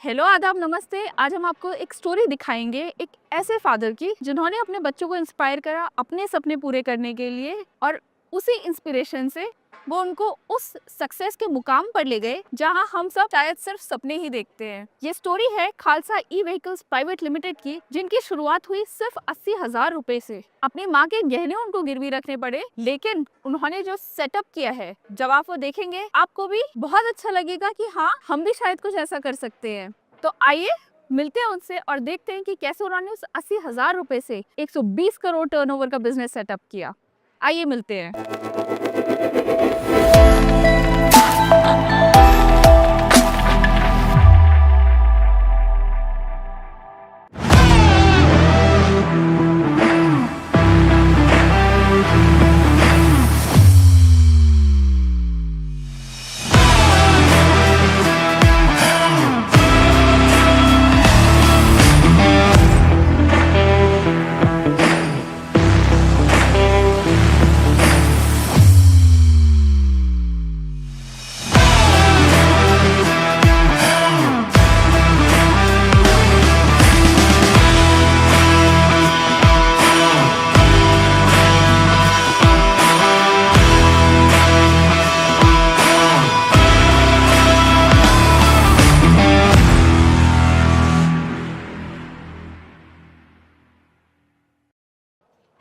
Hello, आदाब, नमस्ते। आज हम आपको एक स्टोरी दिखाएँगे, एक ऐसे फ़ादर की जिन्होंने अपने बच्चों को इंस्पायर करा अपने सपने पूरे करने के लिए और उसी इंस्पिरेशन से वो उनको उस सक्सेस के मुकाम पर ले गए, जहाँ हम सब शायद सिर्फ़ सपने ही देखते हैं। ये स्टोरी है खालसा ई-व्हीकल्स प्राइवेट लिमिटेड की, जिनकी शुरुआत हुई सिर्फ़ 80,000 रुपए से। अपनी माँ के गहने उनको गिरवी रखने पड़े, लेकिन उन्होंने जो सेटअप किया है, जब आप वो देखेंगे, आपको भी बहुत अच्छा लगेगा कि हाँ, हम भी शायद कुछ ऐसा कर सकते हैं। तो आइए मिलते हैं उनसे और देखते हैं कि कैसे उन्होंने उस 80,000 रुपए से 120 करोड़ टर्नओवर का बिजनेस सेटअप किया। आइए मिलते हैं।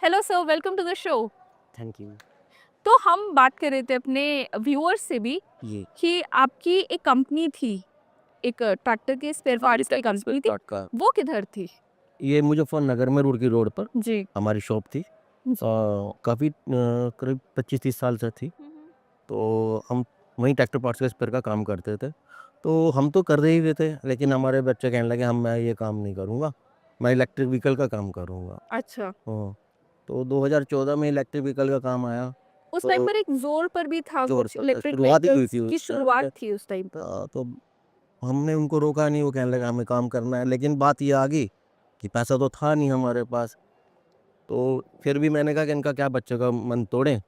Hello sir, welcome to the show. Thank you. तो हम बात कर रहे थे अपने व्यूअर्स से भी ये कि आपकी एक कंपनी थी, एक ट्रैक्टर के स्पेयर पार्ट्स की कंपनी थी, डॉट का वो किधर थी? ये मुजफ्फरनगर में रुड़की रोड पर जी। हमारी शॉप थी। काफ़ी करीब 25-30 साल से थी। तो हम वहीं ट्रैक्टर पार्ट्स के स्पेयर का काम करते थे। तो हम तो कर रहे ही थे, लेकिन हमारे बच्चे कहने लगे मैं ये काम नहीं करूँगा, मैं इलेक्ट्रिक व्हीकल का काम करूँगा। अच्छा। हाँ, तो 2014 में इलेक्ट्रिक व्हीकल का काम आया। उस टाइम तो पर एक ज़ोर पर भी था, ज़ोर कुछ पर इलेक्ट्रिक शुरुआत ही हुई व्हीकल्स थी की उस टाइम शुरुआत पे। थी उस टाइम पर। तो हमने उनको रोका नहीं, वो कहने लगा हमें काम करना है, लेकिन बात ये आ गई कि पैसा तो था नहीं हमारे पास। तो फिर भी मैंने कहा कि इनका क्या बच्चे का मन तोड़ें।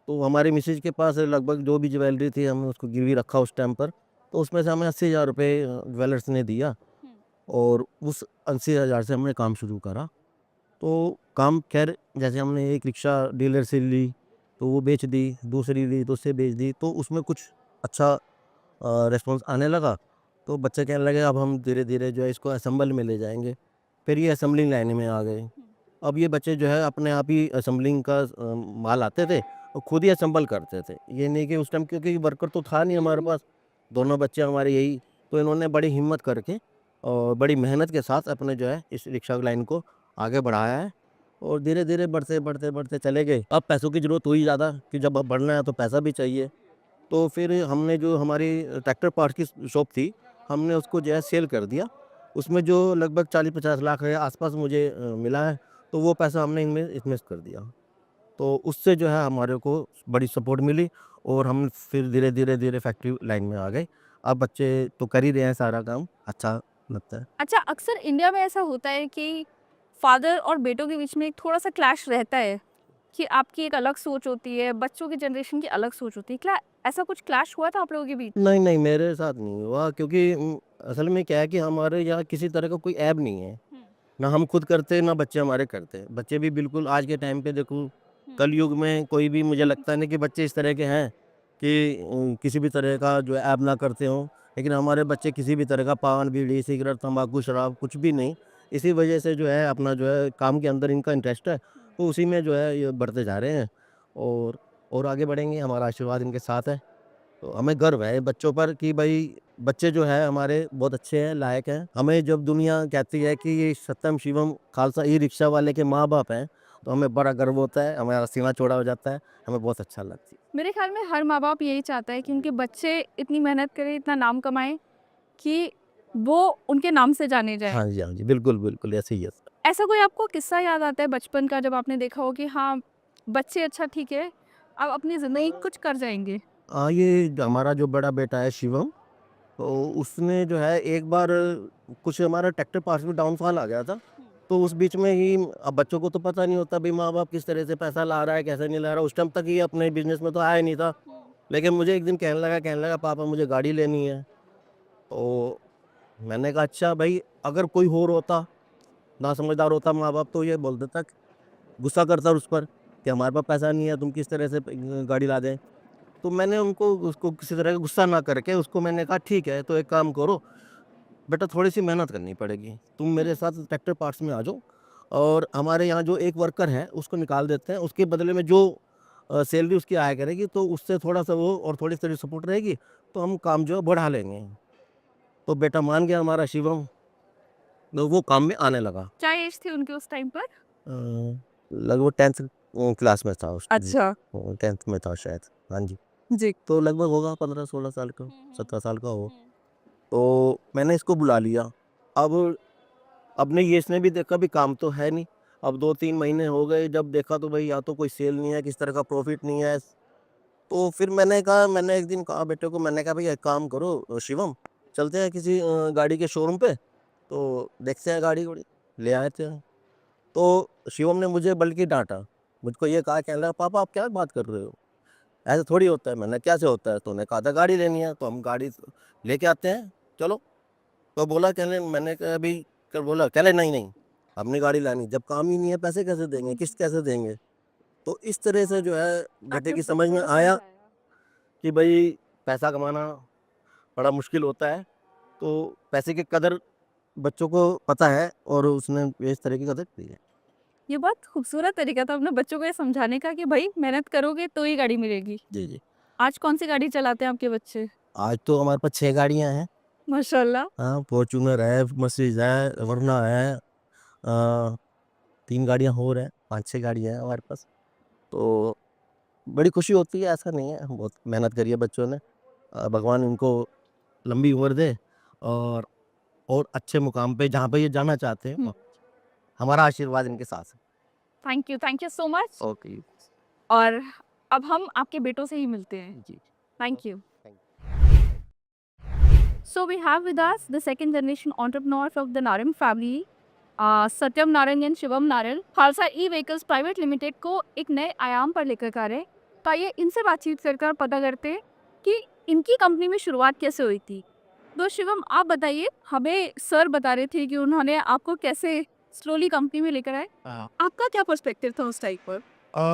तो हमारी मिसेज के पास लगभग जो भी ज्वेलरी थी हमने उसको गिरवी रखा उस टाइम पर। तो उसमें से हमें 80,000 रुपये ज्वेलर्स ने दिया और उस 80,000 से हमने काम शुरू करा। तो काम खैर जैसे हमने एक रिक्शा डीलर से ली, तो वो बेच दी, दूसरी ली तो उससे बेच दी, तो उसमें कुछ अच्छा रिस्पॉन्स आने लगा। तो बच्चे कहने लगे अब हम धीरे-धीरे जो है इसको असेंबल में ले जाएँगे। फिर ये असेंबलिंग लाइन में आ गए। अब ये बच्चे जो है अपने आप ही असेंबलिंग का माल आते थे और खुद ही असेंबल करते थे। ये नहीं कि उस टाइम क्योंकि वर्कर तो था नहीं हमारे पास, दोनों बच्चे हमारे यही। तो इन्होंने बड़ी हिम्मत करके और बड़ी मेहनत के साथ अपने जो है इस रिक्शा लाइन को आगे बढ़ाया है और धीरे-धीरे बढ़ते चले गए। अब पैसों की ज़रूरत हुई ज़्यादा कि जब अब बढ़ना है तो पैसा भी चाहिए। तो फिर हमने जो हमारी ट्रैक्टर पार्ट्स की शॉप थी, हमने उसको जो है सेल कर दिया। उसमें जो लगभग 40-50 लाख के आसपास मुझे मिला है, तो वो पैसा हमने इनमें इन्वेस्ट कर दिया। तो उससे जो है हमारे को बड़ी सपोर्ट मिली और हम फिर धीरे-धीरे फैक्ट्री लाइन में आ गए। अब बच्चे तो कर ही रहे हैं सारा काम, अच्छा लगता है। अच्छा, अक्सर इंडिया में ऐसा होता है कि फादर और बेटों के बीच में एक थोड़ा-सा क्लैश रहता है कि आपकी एक अलग सोच होती है, बच्चों की जनरेशन की अलग सोच होती है। क्या ऐसा कुछ क्लैश हुआ था आप लोगों के बीच? नहीं, नहीं, मेरे साथ नहीं हुआ क्योंकि असल में क्या है कि हमारे यहाँ किसी तरह का कोई ऐब नहीं है। हुँ, ना हम खुद करते, ना बच्चे हमारे करते। बच्चे भी बिल्कुल आज के टाइम पे देखो, हुँ। कलयुग में कोई भी मुझे लगता नहीं कि बच्चे इस तरह के हैं कि किसी भी तरह का जो है ऐब ना करते हों। लेकिन हमारे बच्चे किसी भी तरह का पान, बीड़ी, सिगरेट, तम्बाकू, शराब कुछ भी नहीं। इसी वजह से जो है अपना जो है काम के अंदर इनका इंटरेस्ट है, तो उसी में जो है ये बढ़ते जा रहे हैं और और आगे बढ़ेंगे, हमारा आशीर्वाद इनके साथ है। तो हमें गर्व है बच्चों पर कि भई बच्चे जो हैं हमारे बहुत अच्छे हैं, लायक हैं। हमें जब दुनिया कहती है कि ये सत्यम शिवम खालसा ई-रिक्शा वाले के माँ-बाप हैं, तो हमें बड़ा गर्व होता है, हमारा सीना चौड़ा हो जाता है, हमें बहुत अच्छा लगती है। मेरे ख़्याल में हर माँ-बाप यही चाहता है कि उनके बच्चे इतनी मेहनत करें, इतना नाम कमाएँ कि वो उनके नाम से जाने जाएँ। हाँ जी, हाँ जी। बिल्कुल, बिल्कुल ऐसे ही है। ऐसा कोई आपको किस्सा याद आता है बचपन का, जब आपने देखा हो कि हाँ, बच्चे अच्छा ठीक है, अब अपनी ज़िंदगी कुछ कर जाएँगे? ये जो हमारा जो बड़ा बेटा है शिवम, तो उसने जो है एक बार कुछ हमारा ट्रैक्टर पार्ट्स में डाउनफॉल आ गया था। तो उस बीच में ही अब बच्चों को तो पता नहीं होता भई माँ-बाप किस तरह से पैसा ला रहा है, कैसे नहीं ला रहा। उस टाइम तक ये अपने बिज़नेस में तो आया नहीं था। लेकिन मुझे एक दिन कहने लगा पापा मुझे गाड़ी लेनी है। तो मैंने कहा अच्छा भाई, अगर कोई और होता, ना समझदार होता माँ बाप, तो ये बोल देता, गुस्सा करता उस पर कि हमारे पास पैसा नहीं है, तुम किस तरह से गाड़ी ला दें। तो मैंने उनको उसको किसी तरह का गुस्सा ना करके उसको मैंने कहा ठीक है, तो एक काम करो बेटा, थोड़ी सी मेहनत करनी पड़ेगी, तुम मेरे साथ ट्रैक्टर पार्ट्स में आ जाओ, और हमारे यहाँ जो एक वर्कर है उसको निकाल देते हैं, उसके बदले में जो सैलरी उसकी आया करेगी, तो उससे थोड़ा सा वो और थोड़ी सी सपोर्ट रहेगी, तो हम काम जो है बढ़ा लेंगे। तो बेटा मान गया हमारा शिवम, तो वो काम में आने लगा। क्या एज थी उनकी उस टाइम पर? लगभग 10th क्लास में था उस जी, अच्छा। 10th में था शायद। हाँ जी, जी। तो लगभग होगा 15-16 साल का, हम्म, 17 साल का हो। हम्म, तो मैंने इसको बुला लिया। अब ने ये इसने भी देखा भी काम तो है नहीं। अब 2-3 महीने हो गए, जब देखा तो भई या तो कोई सेल नहीं है, किसी तरह का प्रॉफ़िट नहीं है। तो फिर मैंने एक दिन कहा बेटे को, मैंने कहा भई एक काम करो शिवम, चलते हैं किसी गाड़ी के शोरूम पे, तो देखते हैं गाड़ी-वाड़ी। ले आए थे। तो शिवम ने मुझे बल्कि डाँटा। मुझको ये कहा, कहने लगा पापा आप क्या बात कर रहे हो? ऐसे थोड़ी होता है। मैंने कैसे होता है? तूने कहा था गाड़ी लेनी है, तो हम गाड़ी लेके आते हैं, चलो। तो बोला, कहने मैंने कहा अभी, फिर बोला, कहने नहीं, नहीं, अपनी गाड़ी लानी, जब काम ही नहीं है पैसे कैसे देंगे, किस्त कैसे देंगे? तो इस तरह से जो है बेटे आपने की उसको समझ में थोड़ा आया समझाया। कि भई पैसा कमाना बड़ा मुश्किल होता है, तो पैसे की कदर बच्चों को पता है, और उसने इस तरह की कदर की है। ये बहुत खूबसूरत तरीका था अपने बच्चों को ये समझाने का कि भाई मेहनत करोगे तो ही गाड़ी मिलेगी। जी, जी। आज कौन सी गाड़ी चलाते हैं आपके बच्चे? आज तो हमारे पास 6 गाड़ियाँ हैं। माशाल्लाह। हाँ, फॉर्च्यूनर है, मर्सिडीज़ है, वर्ना है, अ, 3 गाड़ियाँ और हैं, 5-6 गाड़ियाँ हैं हमारे पास। तो बड़ी खुशी होती है, ऐसा नहीं है, बहुत मेहनत करी है बच्चों ने। भगवान इनको लंबी उम्र दे, और अच्छे मुकाम पे जहाँ पे ये जाना चाहते हैं, हमारा आशीर्वाद इनके साथ है। Thank you so much. Okay. और अब हम आपके बेटों से ही मिलते हैं। जी। Thank you. Thank So we have with us the second generation entrepreneurs of the Narang family, Satyam Narang and Shivam Narang Khalsa E vehicles private limited को एक नए आयाम पर लेकर आ रहे हैं। तो आइए इनसे बातचीत कर पता करते हैं कि इनकी कंपनी में शुरुआत कैसे हुई थी। तो शिवम आप बताइए, हमें सर बता रहे थे कि उन्होंने आपको कैसे स्लोली कंपनी में लेकर आए। हाँ। आपका क्या पर्सपेक्टिव था उस टाइम पर?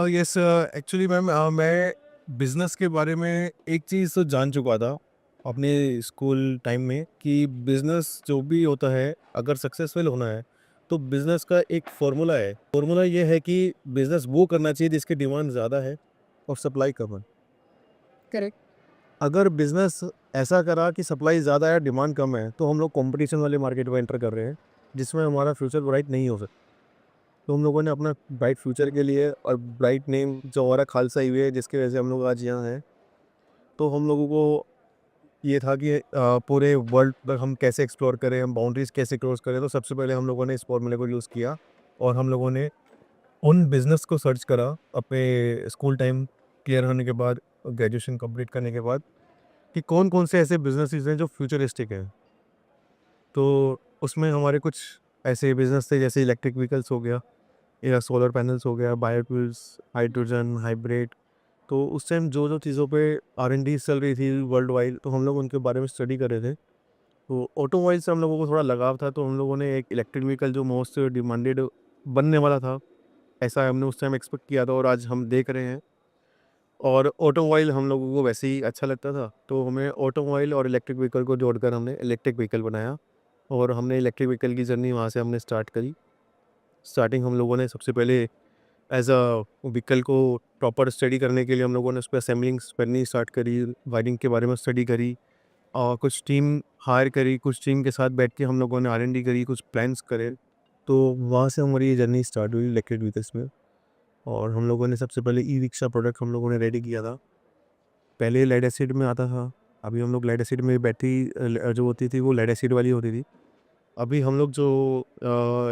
यस, एक्चुअली मैम, मैं बिज़नेस के बारे में एक चीज़ तो जान चुका था अपने स्कूल टाइम में कि बिज़नेस जो भी होता है, अगर सक्सेसफुल होना है तो बिज़नेस का एक फार्मूला है। फार्मूला ये है कि बिज़नेस वो करना चाहिए जिसकी डिमांड ज़्यादा है और सप्लाई कम है। करेक्ट। अगर बिज़नेस ऐसा करा कि सप्लाई ज़्यादा है, डिमांड कम है, तो हम लोग कॉम्पिटिशन वाले मार्केट में एंटर कर रहे हैं, जिसमें हमारा फ्यूचर ब्राइट नहीं हो सकता। तो हम लोगों ने अपना ब्राइट फ्यूचर के लिए और ब्राइट नेम जो हमारा खालसा ही है, जिसकी वजह से हम लोग आज यहाँ हैं, तो हम लोगों को ये था कि पूरे वर्ल्ड तक हम कैसे एक्सप्लोर करें, हम बाउंड्रीज कैसे क्रॉस करें। तो सबसे पहले हम लोगों ने इस फॉर्मूले को यूज़ किया, और हम लोगों ने उन बिजनेस को सर्च करा अपने स्कूल टाइम क्लियर होने के बाद, ग्रेजुएशन कंप्लीट करने के बाद, कि कौन कौन से ऐसे बिजनेसेस हैं जो फ्यूचरिस्टिक हैं। तो उसमें हमारे कुछ ऐसे बिजनेस थे, जैसे इलेक्ट्रिक व्हीकल्स हो गया, या सोलर पैनल्स हो गया, बायोफ्यूल्स, हाइड्रोजन, हाइब्रिड। तो उस टाइम जो चीज़ों पे R&D चल रही थी वर्ल्ड वाइड, तो हम लोग उनके बारे में स्टडी कर रहे थे। तो ऑटोमोबाइल से हम लोगों को थोड़ा लगाव था, तो हम लोगों ने एक इलेक्ट्रिक व्हीकल जो मोस्ट डिमांडेड बनने वाला था, ऐसा हमने उस टाइम एक्सपेक्ट किया था, और आज हम देख रहे हैं। और ऑटोमोबाइल हम लोगों को वैसे ही अच्छा लगता था, तो हमें ऑटोमोबाइल और इलेक्ट्रिक व्हीकल को जोड़कर हमने इलेक्ट्रिक व्हीकल बनाया, और हमने इलेक्ट्रिक व्हीकल की जर्नी वहाँ से हमने स्टार्ट करी। स्टार्टिंग हम लोगों ने सबसे पहले एज़ अ व्हीकल को प्रॉपर स्टडी करने के लिए हम लोगों ने उस पे असेंबलिंग्स करनी स्टार्ट करी, वायरिंग के बारे में स्टडी करी, और कुछ टीम हायर करी, कुछ टीम के साथ बैठ के हम लोगों ने R&D करी, कुछ प्लान्स करे। तो वहाँ से हमारी ये जर्नी स्टार्ट हुई इलेक्ट्रिक व्हीकल्स में। और हम लोगों ने सबसे पहले ई-रिक्शा प्रोडक्ट हम लोगों ने रेडी किया था। पहले लेड एसिड में आता था, अभी हम लोग लेड एसिड में बैटरी जो होती थी वो लेड एसिड वाली होती थी। अभी हम लोग जो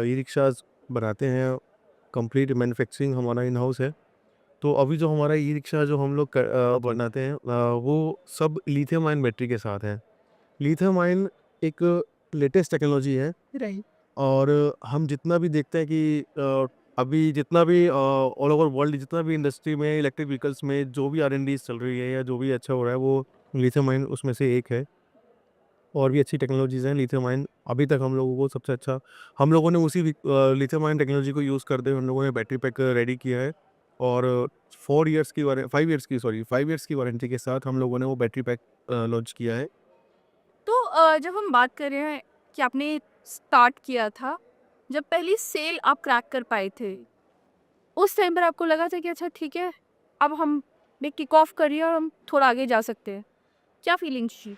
ई-रिक्शाज़ बनाते हैं, कंप्लीट मैन्युफैक्चरिंग हमारा इन हाउस है। तो अभी जो हमारा ई-रिक्शा जो हम लोग बनाते हैं, वो सब लिथियम आयन बैटरी के साथ है। लिथियम आयन एक लेटेस्ट टेक्नोलॉजी है, राइट। और हम जितना भी देखते हैं कि अभी जितना भी ऑल ओवर वर्ल्ड जितना भी इंडस्ट्री में इलेक्ट्रिक व्हीकल्स में जो भी R&D चल रही है या जो भी अच्छा हो रहा है, वो लिथियम आयन उसमें से एक है। और भी अच्छी टेक्नोलॉजीज़ हैं लिथियम आयन। अभी तक हम लोगों को सबसे अच्छा हम लोगों ने उसी लिथियम आयन टेक्नोलॉजी को यूज़ करते हुए हम लोगों ने बैटरी पैक रेडी किया है और 4 इयर्स की 5 इयर्स की 5 इयर्स की वारंटी के साथ हम लोगों ने वो बैटरी पैक लॉन्च किया है। तो जब हम बात कर रहे हैं कि आपने स्टार्ट किया था, जब पहली सेल आप क्रैक कर पाए थे, उस टाइम पर आपको लगा था कि अच्छा ठीक है, अब हमने किक ऑफ करी है और हम थोड़ा आगे जा सकते हैं। क्या फीलिंग्स थी?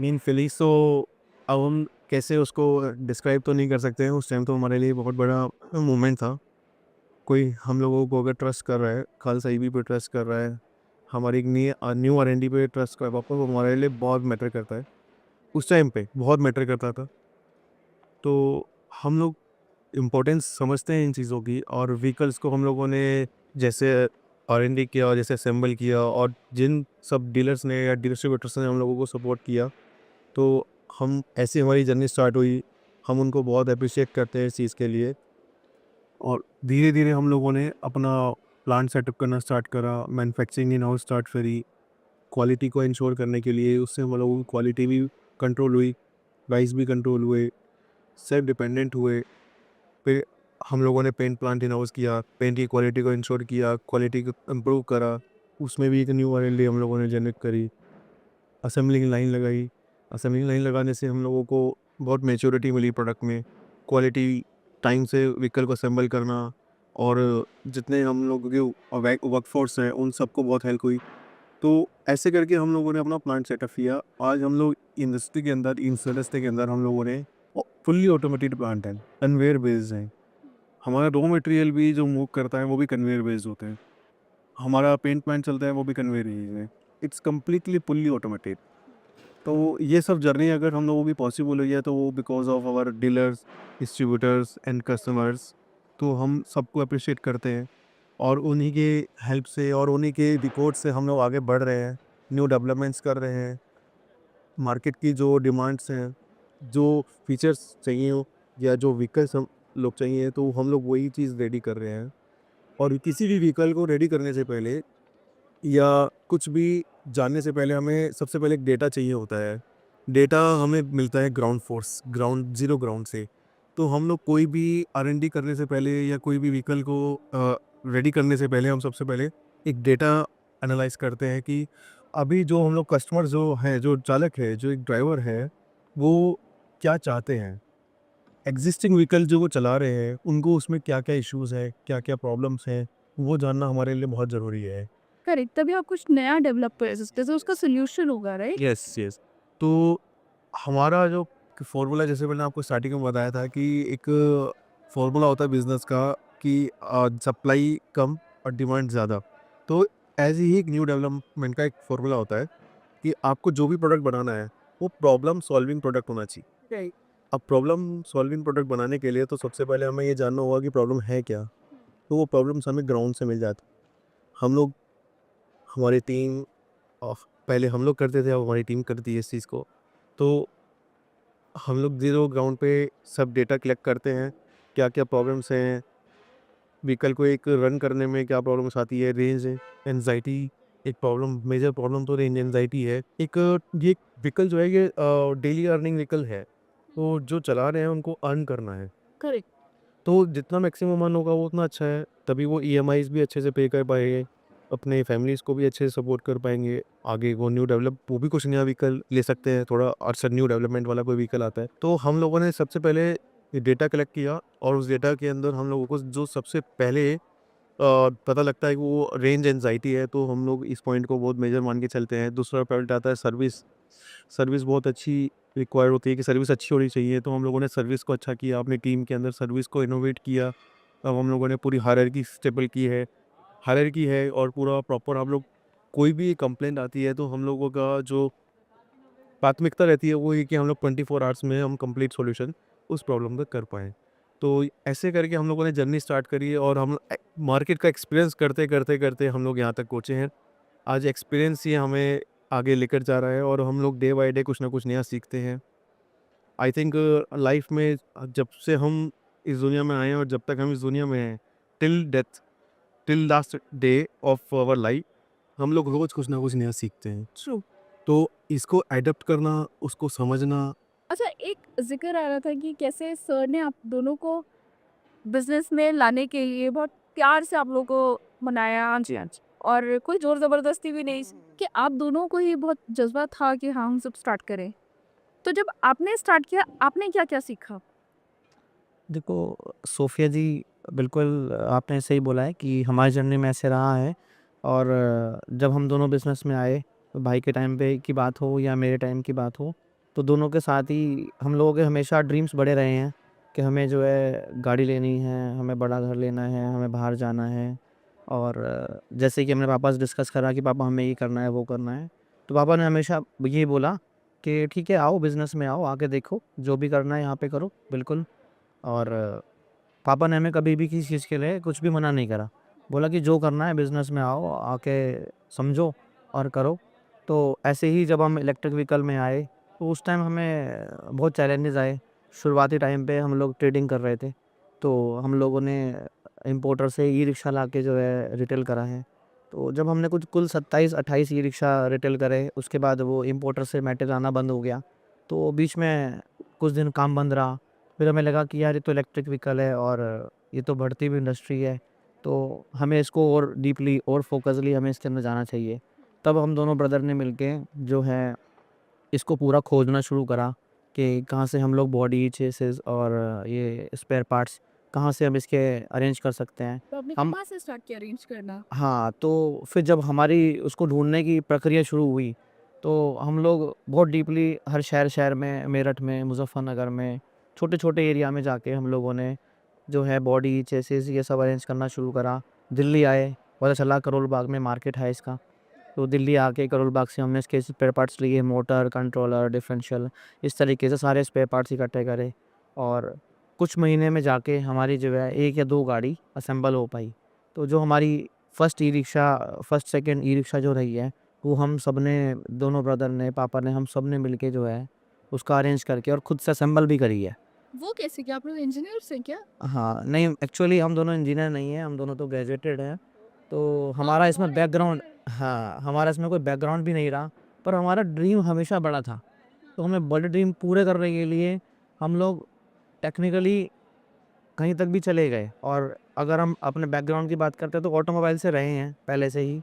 मेन फीलिंग्स तो अब हम कैसे उसको डिस्क्राइब तो नहीं कर सकते हैं। उस टाइम तो हमारे लिए बहुत बड़ा मोमेंट था। कोई हम लोगों को अगर ट्रस्ट कर रहा है, खालसा ईवी पे ट्रस्ट कर रहा है, हमारी एक न्यू आर&डी पे ट्रस्ट कर रहा है, वो हमारे लिए बहुत मैटर करता है। उस टाइम पे बहुत मैटर करता था। तो हम लोग इम्पोर्टेंस समझते हैं इन चीज़ों की और व्हीकल्स को हम लोगों ने जैसे आर&डी किया और जैसे असेंबल किया और जिन सब डीलर्स ने या डिस्ट्रीब्यूटर्स ने हम लोगों को सपोर्ट किया, तो हम ऐसे हमारी जर्नी स्टार्ट हुई। हम उनको बहुत अप्रिशिएट करते हैं इस चीज़ के लिए और धीरे-धीरे हम लोगों ने अपना प्लांट सेटअप करना स्टार्ट करा, मैन्युफैक्चरिंग इन हाउस स्टार्ट करी, क्वालिटी को इंश्योर करने के लिए। उससे हम लोगों की क्वालिटी भी कंट्रोल हुई, प्राइस भी कंट्रोल हुए, सेल्फ डिपेंडेंट हुए। फिर हम लोगों ने पेंट प्लांट इन हाउस किया, पेंट की क्वालिटी को इंश्योर किया, क्वालिटी को इम्प्रूव करा। उसमें भी एक न्यू आर&डी हम लोगों ने जनरेट करी, असेंबलिंग लाइन लगाई। असेंबलिंग लाइन लगाने से हम लोगों को बहुत मैच्योरिटी मिली प्रोडक्ट में, क्वालिटी टाइम से व्हीकल को असेंबल करना और जितने हम लोगों के वर्कफोर्स हैं उन सबको बहुत हेल्प हुई। तो ऐसे करके हम लोगों ने अपना प्लांट सेटअप किया। आज हम लोग इंडस्ट्री के अंदर इंडस्ट्री के अंदर हम लोगों ने फुल्ली ऑटोमेटेड प्लांट है, कन्वेयर बेस्ड है। हमारा रॉ मटेरियल भी जो मूव करता है वो भी कन्वेयर बेस्ड होता है। हमारा पेंट प्लांट चलता है वो भी कन्वेयर बेस्ड है। It's completely fully automated. तो ये सब जर्नी अगर हम लोगों की पॉसिबल हुई है तो वो because of our dealers, distributors and customers. तो हम सबको अप्रिशिएट करते हैं और उन्हीं के हेल्प से और उन्हीं के रिकॉर्ड से हम लोग आगे बढ़ रहे हैं, न्यू डेवलपमेंट्स कर रहे हैं। मार्केट की जो डिमांड्स हैं, जो फीचर्स चाहिए हो या जो व्हीकल्स हम लोग चाहिए तो हम लोग वही चीज़ रेडी कर रहे हैं। और किसी भी व्हीकल को रेडी करने से पहले या कुछ भी जानने से पहले हमें सबसे पहले एक डेटा चाहिए होता है। डेटा हमें मिलता है ground force, ground zero ground से। तो हम लोग कोई भी आर&डी करने से पहले या कोई भी व्हीकल को रेडी करने से पहले हम सबसे पहले एक डेटा एनालाइज़ करते हैं कि अभी जो हम लोग कस्टमर जो हैं, जो चालक है, जो एक ड्राइवर है, वो क्या चाहते हैं। एग्ज़िस्टिंग व्हीकल जो वो चला रहे हैं, उनको उसमें क्या-क्या इश्यूज़ हैं, क्या-क्या प्रॉब्लम्स हैं, वो जानना हमारे लिए बहुत ज़रूरी है। करेक्ट, तभी आप कुछ नया डेवलप कर सकते हैं, तो उसका सॉल्यूशन होगा, राइट? Yes, yes. तो हमारा जो फ़ॉर्मूला जैसे मैंने आपको स्टार्टिंग में बताया था कि एक फ़ॉर्मूला होता है बिज़नेस का कि सप्लाई कम और डिमांड ज़्यादा। तो ऐसे ही एक न्यू डेवलपमेंट का एक फ़ॉर्मूला होता है कि आपको जो भी प्रोडक्ट बनाना है, वो प्रॉब्लम सॉल्विंग प्रोडक्ट होना चाहिए। राइट। अब प्रॉब्लम सॉल्विंग प्रोडक्ट बनाने के लिए तो सबसे पहले हमें ये जानना होगा कि प्रॉब्लम है क्या? तो वो प्रॉब्लम्स हमें ग्राउंड से मिल जाती। हम लोग हमारी टीम पहले हम लोग करते थे, अब हमारी टीम करती है इस चीज़ को। तो हम लोग ज़ीरो ग्राउंड पे सब डेटा कलेक्ट करते हैं, क्या-क्या प्रॉब्लम्स हैं, व्हीकल को एक रन करने में क्या प्रॉब्लम्स आती है, रेंज एंग्ज़ायटी एक प्रॉब्लम मेजर प्रॉब्लम तो रेंज एंग्ज़ायटी है। ये व्हीकल जो है ये डेली अर्निंग व्हीकल है, तो जो चला रहे हैं उनको अर्न करना है। करेक्ट। तो जितना मैक्सिमम अर्न होगा वो उतना अच्छा है, तभी वो ईएमआईज़ भी अच्छे से पे कर पाएँगे, अपने फैमिलीज़ को भी अच्छे से सपोर्ट कर पाएँगे। आगे वो भी कुछ नया व्हीकल ले सकते हैं, थोड़ा अच्छा न्यू डेवलपमेंट वाला कोई व्हीकल आता है। तो हम लोगों ने सबसे पहले ये डेटा कलेक्ट किया और उस डेटा के अंदर हम लोगों को जो सबसे पहले पता लगता है कि वो रेंज एंग्ज़ायटी है, तो हम लोग इस पॉइंट को बहुत मेजर मान के चलते हैं। दूसरा पॉइंट आता है सर्विस। सर्विस बहुत अच्छी रिक्वायर होती है कि सर्विस अच्छी होनी चाहिए, तो हम लोगों ने सर्विस को अच्छा किया, अपनी टीम के अंदर सर्विस को इनोवेट किया। अब हम लोगों ने पूरी हायरार्की स्टेबल की है, हायरार्की है और पूरा प्रॉपर हम लोग कोई भी कंप्लेंट आती है, तो हम लोगों का जो प्राथमिकता रहती है, वो ये कि हम लोग 24 आवर्स में हम कंप्लीट सॉल्यूशन उस प्रॉब्लम का कर पाएँ। तो ऐसे करके हम लोगों ने जर्नी स्टार्ट करी है और हम मार्केट का एक्सपीरियंस करते हम लोग यहाँ तक पहुँचे हैं। आज एक्सपीरियंस ही हमें आगे लेकर जा रहा है और हम लोग डे बाय डे कुछ ना कुछ नया सीखते हैं। आई थिंक लाइफ में जब से हम इस दुनिया में आए हैं और जब तक हम इस दुनिया में हैं, till death, till last day of our life, हम लोग रोज़ कुछ ना कुछ नया सीखते हैं। ट्रू। तो इसको एडप्ट करना, उसको समझना। अच्छा, एक ज़िक्र आ रहा था कि कैसे सर ने आप दोनों को बिज़नेस में लाने के लिए बहुत प्यार से आप लोगों को मनाया। जी, हाँ जी। और कोई ज़ोर ज़बरदस्ती भी नहीं, कि आप दोनों को ही बहुत जज़्बा था कि हाँ, हम सब स्टार्ट करें। तो जब आपने स्टार्ट किया, आपने क्या-क्या सीखा? देखो, सोफ़िया जी, बिल्कुल आपने सही बोला है कि हमारी जर्नी में ऐसे रहा है। और जब हम दोनों बिज़नेस में आए, तो भाई के टाइम पे की बात हो या मेरे टाइम की बात हो, तो दोनों के साथ ही हम लोगों के हमेशा ड्रीम्स बड़े रहे हैं कि हमें जो है गाड़ी लेनी है, हमें बड़ा घर लेना है, हमें बाहर जाना है। और जैसे कि हमने पापा से डिस्कस करा कि पापा हमें ये करना है, वो करना है, तो पापा ने हमेशा यही बोला कि ठीक है, आओ बिज़नेस में आओ, आके देखो, जो भी करना है यहाँ पे करो, बिल्कुल। और पापा ने हमें कभी भी किसी चीज़ के लिए कुछ भी मना नहीं करा। बोला कि जो करना है बिज़नेस में आओ, आके समझो और करो। तो ऐसे ही जब हम इलेक्ट्रिक व्हीकल में आए, तो उस टाइम हमें बहुत चैलेंजेस आए। शुरुआती टाइम पे हम लोग ट्रेडिंग कर रहे थे, तो हम लोगों ने इम्पोर्टर से ई-रिक्शा लाके जो है रिटेल करा है। तो जब हमने कुछ कुल 27-28 ई-रिक्शा रिटेल करे, उसके बाद वो इम्पोर्टर से मेटेरियल आना बंद हो गया। तो बीच में कुछ दिन काम बंद रहा। फिर हमें लगा कि यार ये तो इलेक्ट्रिक व्हीकल है और ये तो बढ़ती हुई इंडस्ट्री है, तो हमें इसको और डीपली और फोकसली हमें इसके अंदर जाना चाहिए। तब हम दोनों ब्रदर ने मिलके जो है इसको पूरा खोजना शुरू करा कि कहाँ से हम लोग बॉडी, चेसिस और ये स्पेयर पार्ट्स कहाँ से हम इसके अरेंज कर सकते हैं। तो आपने हम कहाँ से स्टार्ट किया अरेंज करना? हाँ, तो फिर जब हमारी उसको ढूँढने की प्रक्रिया शुरू हुई, तो हम लोग बहुत डीपली हर शहर-शहर में, मेरठ में, मुज़फ़्फ़रनगर में, छोटे-छोटे एरिया में जाके हम लोगों ने जो है बॉडी, चेसिस ये सब अरेंज करना शुरू करा। दिल्ली आए, पता चला करोल बाग में मार्केट है इसका। तो दिल्ली आके करोल बाग से हमने इसके स्पेयर पार्ट्स लिए, मोटर, कंट्रोलर, डिफरेंशियल, इस तरीके से सारे स्पेयर पार्ट्स इकट्ठे करे। और कुछ महीने में जाके हमारी जो है 1 या 2 गाड़ी असेंबल हो पाई। तो जो हमारी फर्स्ट सेकंड ई-रिक्शा जो रही है, वो हम सब ने, दोनों ब्रदर ने, पापा ने, हम सब ने मिलके जो है उसका अरेंज करके और खुद से असेंबल भी करी है। वो कैसे किया? आप लोग इंजीनियर्स हैं क्या? हाँ, नहीं, एक्चुअली हम दोनों इंजीनियर नहीं हैं, हम दोनों तो ग्रेजुएटेड हैं। तो हाँ, हमारा इसमें और बैकग्राउंड, एजुकेटेड। हाँ, हमारा इसमें कोई बैकग्राउंड भी नहीं रहा, पर हमारा ड्रीम हमेशा बड़ा था। तो हमें बड़े ड्रीम पूरे करने के लिए हम लोग टेक्निकली कहीं तक भी चले गए। और अगर हम अपने बैकग्राउंड की बात करते हैं, तो ऑटोमोबाइल से रहे हैं पहले से ही।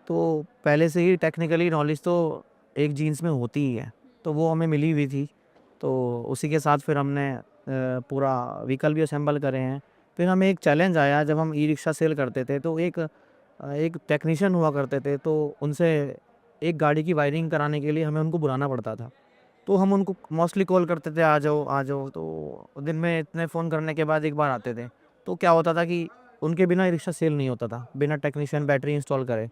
तो पहले से ही टेक्निकली नॉलेज तो एक जीन्स में होती ही है, तो वो हमें मिली हुई थी। तो उसी के साथ फिर हमने पूरा व्हीकल भी असेंबल करे हैं। फिर हमें एक चैलेंज आया जब हम ई-रिक्शा सेल करते थे, तो एक टेक्नीशियन हुआ करते थे, तो उनसे एक गाड़ी की वायरिंग कराने के लिए हमें उनको बुलाना पड़ता था। तो हम उनको मोस्टली कॉल करते थे, आ जाओ, आ जाओ। तो दिन में इतने फ़ोन करने के बाद एक बार आते थे। तो क्या होता था कि उनके बिना ई-रिक्शा सेल नहीं होता था, बिना टेक्नीशियन बैटरी इंस्टॉल करे।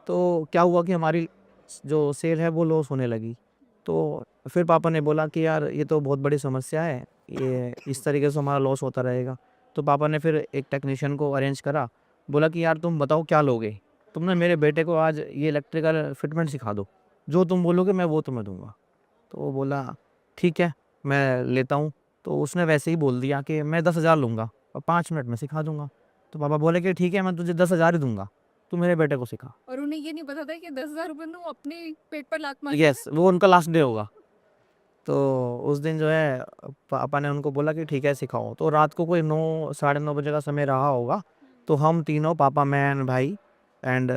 तो क्या हुआ कि हमारी जो सेल है वो लॉस होने लगी। तो फिर पापा ने बोला कि यार ये तो बहुत बड़ी समस्या है, ये इस तरीके से हमारा लॉस होता रहेगा। तो पापा ने फिर एक टेक्नीशियन को अरेंज करा, बोला कि यार तुम बताओ क्या लोगे? तुम ना मेरे बेटे को आज ये इलेक्ट्रिकल फिटमेंट सिखा दो, जो तुम बोलोगे मैं वो तुम्हें दूँगा। तो वो बोला ठीक है, मैं लेता हूँ। तो उसने वैसे ही बोल दिया कि मैं 10,000 लूँगा और 5 मिनट में सिखा दूँगा। तो पापा बोले कि ठीक है, मैं तुझे 10,000 ही दूँगा, तू मेरे बेटे को सिखा। और उन्हें ये नहीं पता था कि 10,000 रुपए में वो अपने पेट पर लात मार रहे यस, वो उनका लास्ट डे होगा। तो उस दिन जो है पापा ने उनको बोला कि ठीक है सिखाओ। तो रात को कोई 9 साढ़े 9 बजे का समय रहा होगा। तो हम तीनों, पापा, मैं एंड भाई एंड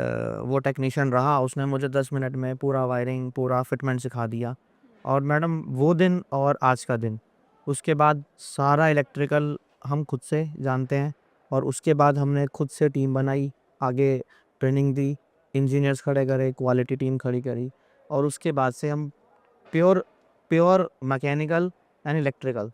वो टेक्नीशियन रहा, उसने मुझे 10 मिनट में पूरा वायरिंग, पूरा फिटमेंट सिखा दिया। और मैडम वो दिन और आज का दिन, उसके बाद सारा इलेक्ट्रिकल हम खुद से जानते हैं। और उसके बाद हमने खुद से टीम बनाई, आगे ट्रेनिंग दी, इंजीनियर्स खड़े करे, क्वालिटी टीम खड़ी करी। और उसके बाद से हम pure pure mechanical and electrical,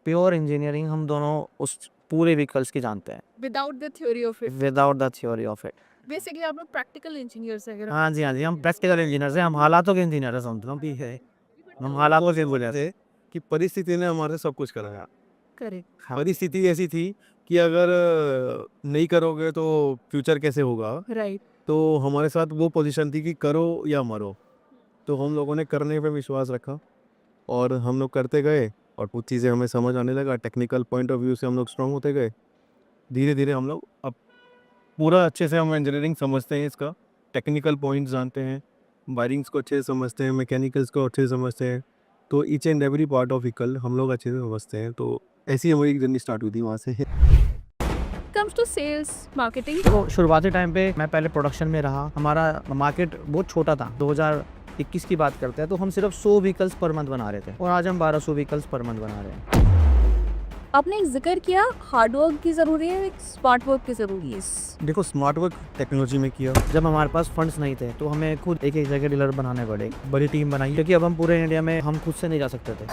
pure engineering हम दोनों उस पूरे व्हीकल्स की जानते हैं, without the theory of it. Without the theory of it. Basically आप लोग प्रैक्टिकल इंजीनियर्स हैं अगर हाँ जी, हाँ जी, हम प्रैक्टिकल इंजीनियर्स हैं, हम हालातों के इंजीनियर हैं, समझ लो भी है, हम हालातों से बोले थे। कि परिस्थिति ने हमारे सब कुछ कराया। करें। हाँ, परिस्थिति ऐसी थी कि अगर नहीं करोगे तो फ्यूचर कैसे होगा। राइट। तो हमारे साथ वो पोजीशन थी कि करो या मरो। तो हम लोगों ने करने पे विश्वास रखा और हम लोग करते गए और कुछ चीज़ें हमें समझ आने लगा। टेक्निकल पॉइंट ऑफ व्यू से हम लोग स्ट्रांग होते गए। धीरे धीरे हम लोग अब पूरा अच्छे से हम इंजीनियरिंग समझते हैं, इसका टेक्निकल पॉइंट्स जानते हैं, वायरिंग्स को अच्छे से समझते हैं, मैकेनिकल्स को अच्छे से समझते हैं, तो each and every part of vehicle हम लोग अच्छे से समझते हैं। तो ऐसी ही हमारी जर्नी स्टार्ट हुई थी वहाँ से। कम्स टू सेल्स मार्केटिंग, तो शुरुआती टाइम पे मैं पहले प्रोडक्शन में रहा। हमारा मार्केट बहुत छोटा था। 2021 की बात करते हैं तो हम सिर्फ 100 व्हीकल्स पर मंथ बना रहे थे और आज हम 1200 व्हीकल्स पर मंथ बना रहे हैं। आपने एक जिक्र किया हार्डवर्क की ज़रूरी है, एक स्मार्ट वर्क की ज़रूरी है। देखो स्मार्ट वर्क टेक्नोलॉजी में किया। जब हमारे पास फंड्स नहीं थे तो हमें खुद एक जगह डीलर बनाने पड़े, बड़ी टीम बनाई, क्योंकि अब हम पूरे इंडिया में हम खुद से नहीं जा सकते थे।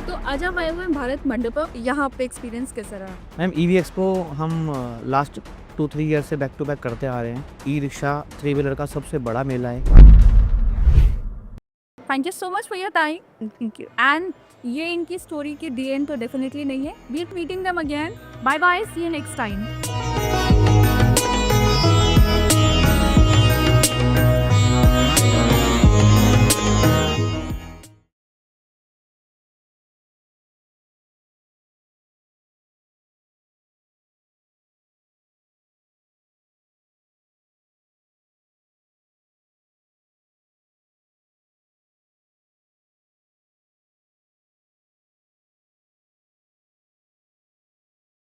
तो आज हम आए हुए हैं भारत मंडपम, यहाँ पे एक्सपीरियंस कैसा रहा? मैम EV एक्सपो हम लास्ट 2-3 ईयर से बैक टू बैक करते आ रहे हैं। ई-रिक्शा 3 व्हीलर का सबसे बड़ा मेला है। Thank you so much for your time. Thank you. And ये इनकी स्टोरी की डी एंड तो डेफिनेटली नहीं है। We are meeting them again. Bye bye, see you next time.